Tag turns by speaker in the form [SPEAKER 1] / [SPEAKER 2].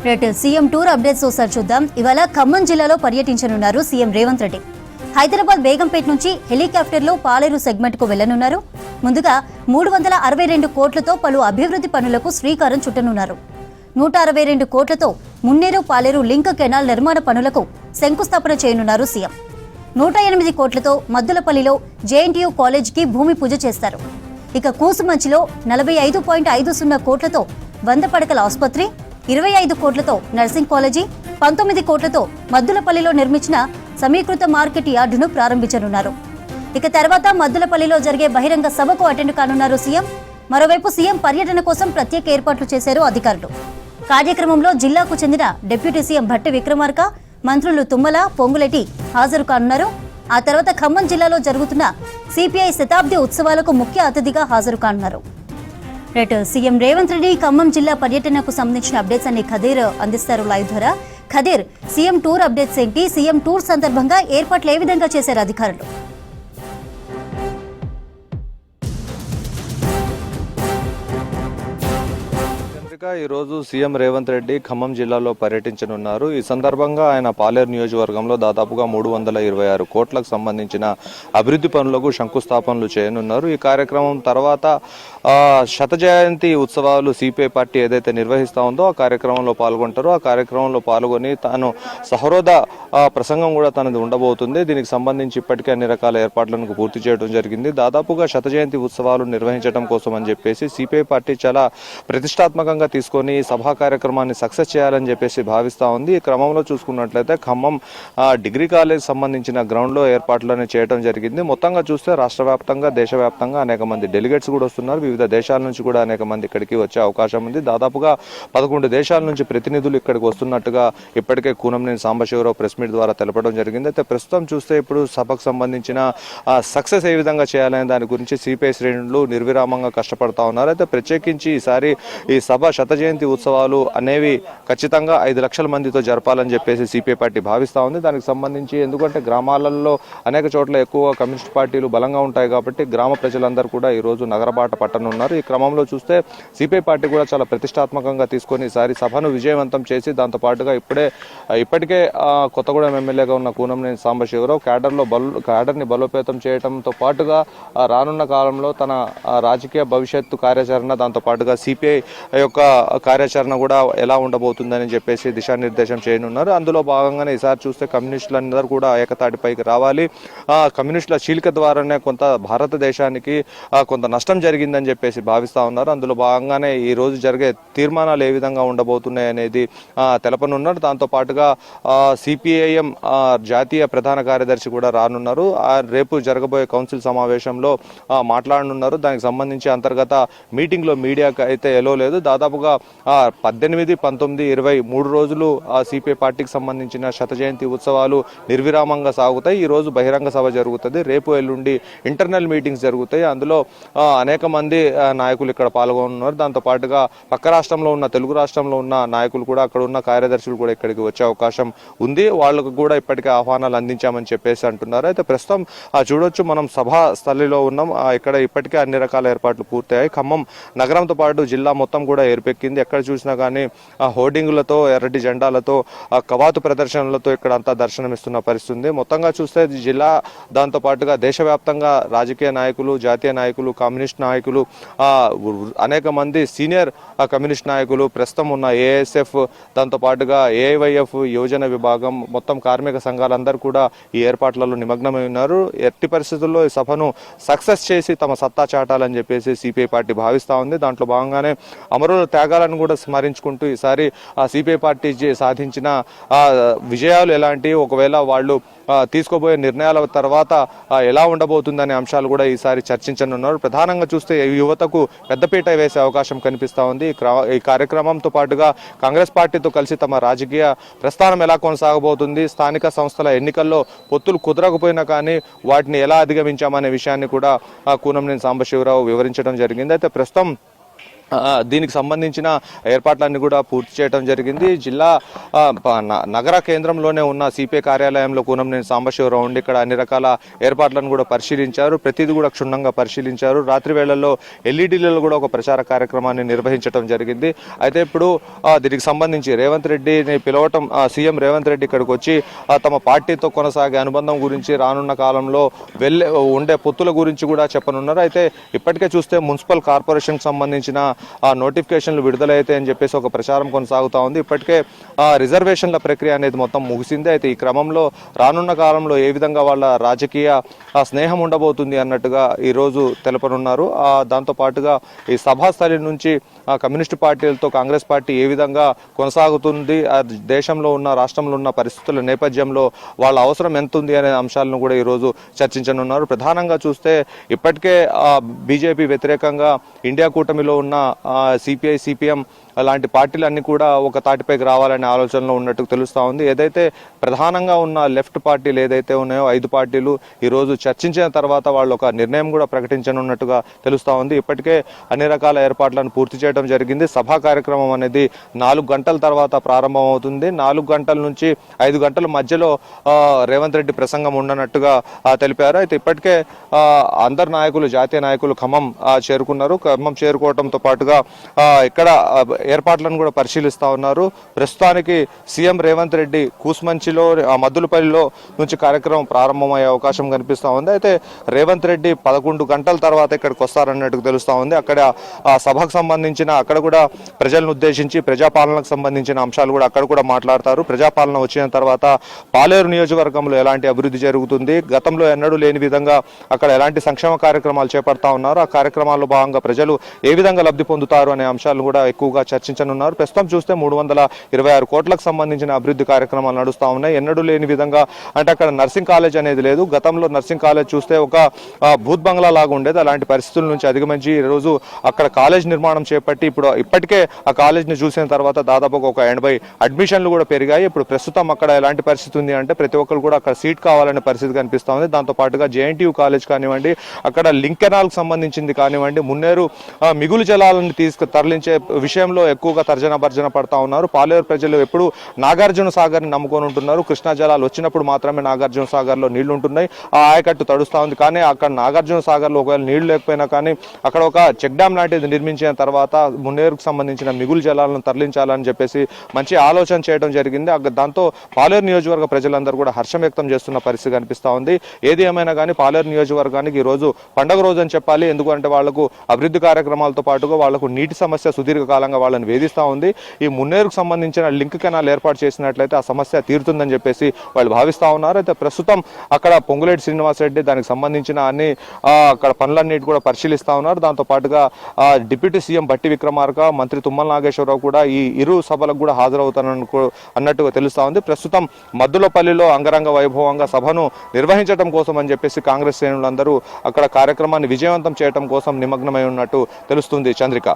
[SPEAKER 1] Rate CM tour updates ఒకసారి చూద్దాం. ఇవాళ ఖమ్మం జిల్లాలో పర్యటించనున్నారు సీఎం రేవంత్ రెడ్డి. హైదరాబాద్ బేగంపేట నుంచి హెలికాప్టర్లో పాలేరు సెగ్మెంట్ కు వెళ్లనున్నారు. ముందుగా 362 కోట్లతో పలు అభివృద్ధి పనులకు శ్రీకారం చుట్టనున్నారు. 162 కోట్లతో మున్నేరు పాలేరు లింక్ కెనాల్ నిర్మాణ పనులకు శంకుస్థాపన చేయనున్నారు సీఎం. 108 కోట్లతో మద్దులపల్లిలో జేఎన్టీయూ కాలేజీకి భూమి పూజ చేస్తారు. ఇక కూసుమంచిలో 45.50 కోట్లతో 100 పడకల ఆసుపత్రి, 25 కోట్లతో నర్సింగ్ కాలేజీ, 19 కోట్లతో మద్దులపల్లిలో నిర్మించిన సమీకృత మార్కెట్ యార్డును ప్రారంభించనున్నారు. ఇక తర్వాత మద్దులపల్లిలో జరిగే బహిరంగ సభకు అటెండ్ కానున్నారు సీఎం. మరోవైపు సీఎం పర్యటన కోసం ప్రత్యేక ఏర్పాట్లు చేశారు అధికారులు. కార్యక్రమంలో జిల్లాకు చెందిన డిప్యూటీ సీఎం భట్టి విక్రమార్క, మంత్రులు తుమ్మల, పొంగులేటి హాజరు కానున్నారు. ఆ తర్వాత ఖమ్మం జిల్లాలో జరుగుతున్న సిపిఐ శతాబ్ది ఉత్సవాలకు ముఖ్య అతిథిగా హాజరు కానున్నారు. రైట్, సీఎం రేవంత్ రెడ్డి ఖమ్మం జిల్లా పర్యటనకు సంబంధించిన అప్డేట్స్ అన్ని ఖదీర్ అందిస్తారు లైవ్ ద్వారా. ఖదీర్, సీఎం టూర్ అప్డేట్స్ ఏంటి? సీఎం టూర్ సందర్భంగా ఏర్పాట్లు ఏ విధంగా చేశారు అధికారులు?
[SPEAKER 2] ఈ రోజు సీఎం రేవంత్ రెడ్డి ఖమ్మం జిల్లాలో పర్యటించనున్నారు. ఈ సందర్భంగా ఆయన పాలేరు నియోజకవర్గంలో దాదాపుగా 326 కోట్లకు సంబంధించిన అభివృద్ధి పనులకు శంకుస్థాపనలు చేయనున్నారు. ఈ కార్యక్రమం తర్వాత శత జయంతి ఉత్సవాలు సిపిఐ పార్టీ ఏదైతే నిర్వహిస్తా ఉందో ఆ కార్యక్రమంలో పాల్గొంటారో ఆ కార్యక్రమంలో పాల్గొని తాను సహరోద ప్రసంగం కూడా తనది ఉండబోతుంది. దీనికి సంబంధించి ఇప్పటికే అన్ని రకాల ఏర్పాట్లను పూర్తి చేయడం జరిగింది. దాదాపుగా శత జయంతి ఉత్సవాలు నిర్వహించడం కోసం అని చెప్పేసి సిపిఐ పార్టీ చాలా ప్రతిష్టాత్మకంగా తీసుకొని సభా కార్యక్రమాన్ని సక్సెస్ చేయాలని చెప్పేసి భావిస్తా ఉంది. ఈ క్రమంలో చూసుకున్నట్లయితే ఖమ్మం డిగ్రీ కాలేజ్ సంబంధించిన గ్రౌండ్ లో ఏర్పాట్లను చేయడం జరిగింది. మొత్తంగా చూస్తే రాష్ట్ర వ్యాప్తంగా దేశవ్యాప్తంగా అనేక మంది డెలిగేట్స్ కూడా వస్తున్నారు. వివిధ దేశాల నుంచి కూడా అనేక మంది ఇక్కడికి వచ్చే అవకాశం ఉంది. దాదాపుగా 11 దేశాల నుంచి ప్రతినిధులు ఇక్కడికి వస్తున్నట్టుగా ఇప్పటికే కూనంనేని సాంబశివరావు ప్రెస్ మీట్ ద్వారా తెలపడం జరిగింది. అయితే ప్రస్తుతం చూస్తే ఇప్పుడు సభకు సంబంధించిన సక్సెస్ ఏ విధంగా చేయాలనే దాని గురించి సిపిఐ శ్రేణులు నిర్విరామంగా కష్టపడతా ఉన్నారు. అయితే ప్రత్యేకించి ఈసారి ఈ సభ శత జయంతి ఉత్సవాలు అనేవి ఖచ్చితంగా 5 లక్షల మందితో జరపాలని చెప్పేసి సిపిఐ పార్టీ భావిస్తా ఉంది. దానికి సంబంధించి ఎందుకంటే గ్రామాలలో అనేక చోట్ల ఎక్కువ కమ్యూనిస్ట్ పార్టీలు బలంగా ఉంటాయి కాబట్టి గ్రామ ప్రజలందరూ కూడా ఈ రోజు నగరబాట పట్టనున్నారు. ఈ క్రమంలో చూస్తే సిపిఐ పార్టీ కూడా చాలా ప్రతిష్టాత్మకంగా తీసుకొని ఈసారి సభను విజయవంతం చేసి దాంతో పాటుగా ఇప్పటికే కొత్తగూడెం ఎమ్మెల్యేగా ఉన్న కూనంనేని సాంబశివరావు క్యాడర్ని బలోపేతం చేయడంతో పాటుగా రానున్న కాలంలో తన రాజకీయ భవిష్యత్తు కార్యాచరణ దాంతో పాటుగా సిపిఐ యొక్క కార్యాచరణ కూడా ఎలా ఉండబోతుందని చెప్పేసి దిశానిర్దేశం చేయనున్నారు. అందులో భాగంగానే ఈసారి చూస్తే కమ్యూనిస్టులందరూ కూడా ఏకతాటిపైకి రావాలి. కమ్యూనిస్టుల చీలిక ద్వారానే కొంత భారతదేశానికి కొంత నష్టం జరిగిందని చెప్పేసి భావిస్తా ఉన్నారు. అందులో భాగంగానే ఈ రోజు జరిగే తీర్మానాలు ఏ విధంగా ఉండబోతున్నాయి అనేది తెలపనున్నారు. దాంతో పాటుగా సిపిఐఎం జాతీయ ప్రధాన కార్యదర్శి కూడా రానున్నారు. రేపు జరగబోయే కౌన్సిల్ సమావేశంలో మాట్లాడనున్నారు. దానికి సంబంధించి అంతర్గత మీటింగ్ లో మీడియాకి అయితే ఎలో లేదు. దాదాపుగా 18, 19, 20 3 రోజులు సిపిఐ పార్టీకి సంబంధించిన శత జయంతి ఉత్సవాలు నిర్విరామంగా సాగుతాయి. ఈ రోజు బహిరంగ సభ జరుగుతుంది. రేపు ఎల్లుండి ఇంటర్నల్ మీటింగ్స్ జరుగుతాయి. అందులో అనేక మంది నాయకులు ఇక్కడ పాల్గొన్నారు. దాంతో పాటుగా పక్క రాష్ట్రంలో ఉన్న తెలుగు రాష్ట్రంలో ఉన్న నాయకులు కూడా అక్కడ ఉన్న కార్యదర్శులు కూడా ఇక్కడికి వచ్చే అవకాశం ఉంది. వాళ్ళకు కూడా ఇప్పటికే ఆహ్వానాలు అందించామని చెప్పేసి అంటున్నారు. అయితే ప్రస్తుతం చూడొచ్చు మనం సభా స్థలిలో ఉన్నాం. ఇక్కడ ఇప్పటికే అన్ని రకాల ఏర్పాట్లు పూర్తయ్యాయి. ఖమ్మం నగరంతో పాటు జిల్లా మొత్తం కూడా ఏర్పెక్కింది. ఎక్కడ చూసినా కానీ హోర్డింగులతో ఎర్రటి జెండాలతో కవాతు ప్రదర్శనలతో ఇక్కడ అంతా దర్శనమిస్తున్న పరిస్థితి ఉంది. మొత్తంగా చూస్తే జిల్లా దాంతో పాటుగా దేశవ్యాప్తంగా రాజకీయ నాయకులు, జాతీయ నాయకులు, కమ్యూనిస్ట్ నాయకులు, అనేక మంది సీనియర్ కమ్యూనిస్ట్ నాయకులు, ప్రస్తుతం ఉన్న ఏఎస్ఎఫ్ దాంతో పాటుగా ఏఐవైఎఫ్ యువజన విభాగం మొత్తం కార్మిక సంఘాలందరూ కూడా ఈ ఏర్పాట్లలో నిమగ్నమై ఉన్నారు. ఎట్టి పరిస్థితుల్లో ఈ సభను సక్సెస్ చేసి తమ సత్తా చాటాలని చెప్పేసి సిపిఐ పార్టీ భావిస్తా ఉంది. దాంట్లో భాగంగానే అమరుల త్యాగాలను కూడా స్మరించుకుంటూ ఈసారి సిపిఐ పార్టీ సాధించిన విజయాలు ఎలాంటి, ఒకవేళ వాళ్ళు తీసుకోబోయే నిర్ణయాల తర్వాత ఎలా ఉండబోతుందనే అంశాలు కూడా ఈసారి చర్చించనున్నారు. ప్రధానంగా చూస్తే యువతకు పెద్దపీట వేసే అవకాశం కనిపిస్తా ఉంది. ఈ కార్యక్రమంతో పాటుగా కాంగ్రెస్ పార్టీతో కలిసి తమ రాజకీయ ప్రస్థానం ఎలా కొనసాగబోతుంది, స్థానిక సంస్థల ఎన్నికల్లో పొత్తులు కుదరకపోయినా కానీ వాటిని ఎలా అధిగమించామనే విషయాన్ని కూడా కూనంనేని సాంబశివరావు వివరించడం జరిగింది. అయితే ప్రస్తుతం దీనికి సంబంధించిన ఏర్పాట్లన్నీ కూడా పూర్తి చేయడం జరిగింది. జిల్లా నగర కేంద్రంలోనే ఉన్న సిపిఐ కార్యాలయంలో కూనంనేని సాంబశివరావు ఉండి ఇక్కడ అన్ని రకాల ఏర్పాట్లను కూడా పరిశీలించారు. ప్రతిదీ కూడా క్షుణ్ణంగా పరిశీలించారు. రాత్రి వేళల్లో ఎల్ఈడీలలో కూడా ఒక ప్రచార కార్యక్రమాన్ని నిర్వహించడం జరిగింది. అయితే ఇప్పుడు దీనికి సంబంధించి రేవంత్ రెడ్డిని పిలవటం, సీఎం రేవంత్ రెడ్డి ఇక్కడికి వచ్చి తమ పార్టీతో కొనసాగే అనుబంధం గురించి, రానున్న కాలంలో ఉండే పొత్తుల గురించి కూడా చెప్పనున్నారు. అయితే ఇప్పటికే చూస్తే మున్సిపల్ కార్పొరేషన్కి సంబంధించిన నోటిఫికేషన్లు విడుదలైతే అని చెప్పేసి ఒక ప్రచారం కొనసాగుతూ ఉంది. ఇప్పటికే రిజర్వేషన్ల ప్రక్రియ అనేది మొత్తం ముగిసింది. అయితే ఈ క్రమంలో రానున్న కాలంలో ఏ విధంగా వాళ్ళ రాజకీయ స్నేహం ఉండబోతుంది అన్నట్టుగా ఈరోజు తెలపనున్నారు. దాంతో పాటుగా ఈ సభాస్థలి నుంచి కమ్యూనిస్టు పార్టీలతో కాంగ్రెస్ పార్టీ ఏ విధంగా కొనసాగుతుంది, దేశంలో ఉన్న రాష్ట్రంలో ఉన్న పరిస్థితుల నేపథ్యంలో వాళ్ళ అవసరం ఎంత ఉంది అనే అంశాలను కూడా ఈరోజు చర్చించనున్నారు. ప్రధానంగా చూస్తే ఇప్పటికే బీజేపీ వ్యతిరేకంగా ఇండియా కూటమిలో ఉన్న సిపిఐ, సిపిఎం లాంటి పార్టీలన్నీ కూడా ఒక తాటిపైకి రావాలనే ఆలోచనలో ఉన్నట్టు తెలుస్తూ ఉంది. ఏదైతే ప్రధానంగా ఉన్న లెఫ్ట్ పార్టీలు ఏదైతే ఉన్నాయో 5 పార్టీలు ఈరోజు చర్చించిన తర్వాత వాళ్ళు ఒక నిర్ణయం కూడా ప్రకటించనున్నట్టుగా తెలుస్తూ ఉంది. ఇప్పటికే అన్ని రకాల ఏర్పాట్లను పూర్తి చేయడం జరిగింది. సభా కార్యక్రమం అనేది 4 గంటల తర్వాత ప్రారంభం అవుతుంది. 4 గంటల నుంచి 5 గంటల మధ్యలో రేవంత్ రెడ్డి ప్రసంగం ఉండనట్టుగా తెలిపారు. అయితే ఇప్పటికే అందరు నాయకులు, జాతీయ నాయకులు ఖమ్మం చేరుకున్నారు. ఖమ్మం చేరుకోవడంతో పాటుగా ఇక్కడ ఏర్పాట్లను కూడా పరిశీలిస్తా ఉన్నారు. ప్రస్తుతానికి సీఎం రేవంత్ రెడ్డి కూస్మంచిలో, మద్దులపల్లిలో నుంచి కార్యక్రమం ప్రారంభమయ్యే అవకాశం కనిపిస్తా ఉంది. అయితే రేవంత్ రెడ్డి 11 గంటల తర్వాత ఇక్కడికి వస్తారన్నట్టు తెలుస్తా ఉంది. అక్కడ సభకు సంబంధించిన, అక్కడ కూడా ప్రజలను ఉద్దేశించి ప్రజాపాలనకు సంబంధించిన అంశాలు కూడా అక్కడ కూడా మాట్లాడతారు. ప్రజాపాలన వచ్చిన తర్వాత పాలేరు నియోజకవర్గంలో ఎలాంటి అభివృద్ధి జరుగుతుంది, గతంలో ఎన్నడూ లేని విధంగా అక్కడ ఎలాంటి సంక్షేమ కార్యక్రమాలు చేపడతా ఉన్నారు, ఆ కార్యక్రమాల్లో భాగంగా ప్రజలు ఏ విధంగా లబ్ధి పొందుతారు అనే అంశాలను కూడా ఎక్కువగా చర్చించనున్నారు. ప్రస్తుతం చూస్తే 326 కోట్లకు సంబంధించిన అభివృద్ధి కార్యక్రమాలు నడుస్తూ ఉన్నాయి. ఎన్నడూ లేని విధంగా, అంటే అక్కడ నర్సింగ్ కాలేజ్ అనేది లేదు. గతంలో నర్సింగ్ కాలేజ్ చూస్తే ఒక భూత్ బంగ్లా లాగా ఉండేది. అలాంటి పరిస్థితుల నుంచి అధిగమించి ఈరోజు అక్కడ కాలేజ్ నిర్మాణం చేపట్టి ఇప్పటికే ఆ కాలేజ్ని చూసిన తర్వాత దాదాపుగా ఒక 80 అడ్మిషన్లు కూడా పెరిగాయి. ఇప్పుడు ప్రస్తుతం అక్కడ ఎలాంటి పరిస్థితి ఉంది అంటే ప్రతి ఒక్కరు కూడా అక్కడ సీట్ కావాలనే పరిస్థితి కనిపిస్తూ ఉంది. దాంతో పాటుగా జేఎన్టీయూ కాలేజ్ కానివ్వండి, అక్కడ లింక్ కెనాల్కి సంబంధించింది కానివ్వండి, మున్నేరు మిగులు జలాలను తరలించే విషయంలో ఎక్కువగా తర్జన భర్జన పడతా ఉన్నారు. పాలేరు ప్రజలు ఎప్పుడు నాగార్జున సాగర్ని నమ్ముకొని ఉంటున్నారు. కృష్ణా జలాలు వచ్చినప్పుడు మాత్రమే నాగార్జున సాగర్లో నీళ్లు ఉంటున్నాయి. ఆ ఆయకట్టు తడుస్తూ ఉంది. కానీ అక్కడ నాగార్జున సాగర్లో ఒకవేళ నీళ్లు లేకపోయినా కానీ అక్కడ ఒక చెక్ డ్యామ్ లాంటిది నిర్మించిన తర్వాత మున్నేరుకు సంబంధించిన మిగులు జలాలను తరలించాలని చెప్పేసి మంచి ఆలోచన చేయడం జరిగింది. దాంతో పాలేరు నియోజకవర్గ ప్రజలందరూ కూడా హర్షం వ్యక్తం చేస్తున్న పరిస్థితి కనిపిస్తూ ఉంది. ఏది ఏమైనా కానీ పాలేరు నియోజకవర్గానికి ఈ రోజు పండుగ రోజు అని చెప్పాలి. ఎందుకంటే వాళ్లకు అభివృద్ధి కార్యక్రమాలతో పాటుగా వాళ్లకు నీటి సమస్య సుదీర్ఘకాలంగా వాళ్ళని వేధిస్తూ ఉంది. ఈ మున్నేరుకు సంబంధించిన లింక్ కెనాల్ ఏర్పాటు చేసినట్లయితే ఆ సమస్య తీరుతుందని చెప్పేసి వాళ్ళు భావిస్తూ ఉన్నారు. అయితే ప్రస్తుతం అక్కడ పొంగులేటి శ్రీనివాసరెడ్డి దానికి సంబంధించిన అన్ని అక్కడ పనులన్నిటి కూడా పరిశీలిస్తూ ఉన్నారు. దాంతో పాటుగా డిప్యూటీ సీఎం బట్టి విక్రమార్క, మంత్రి తుమ్మల నాగేశ్వరరావు కూడా ఈ ఇరు సభలకు కూడా హాజరవుతారని అన్నట్టుగా తెలుస్తూ ఉంది. ప్రస్తుతం మద్దులపల్లిలో అంగరంగ వైభవంగా సభను నిర్వహించడం కోసం అని చెప్పేసి కాంగ్రెస్ శ్రేణులందరూ అక్కడ కార్యక్రమాన్ని విజయవంతం చేయడం కోసం నిమగ్నమై ఉన్నట్టు తెలుస్తుంది. చంద్రిక.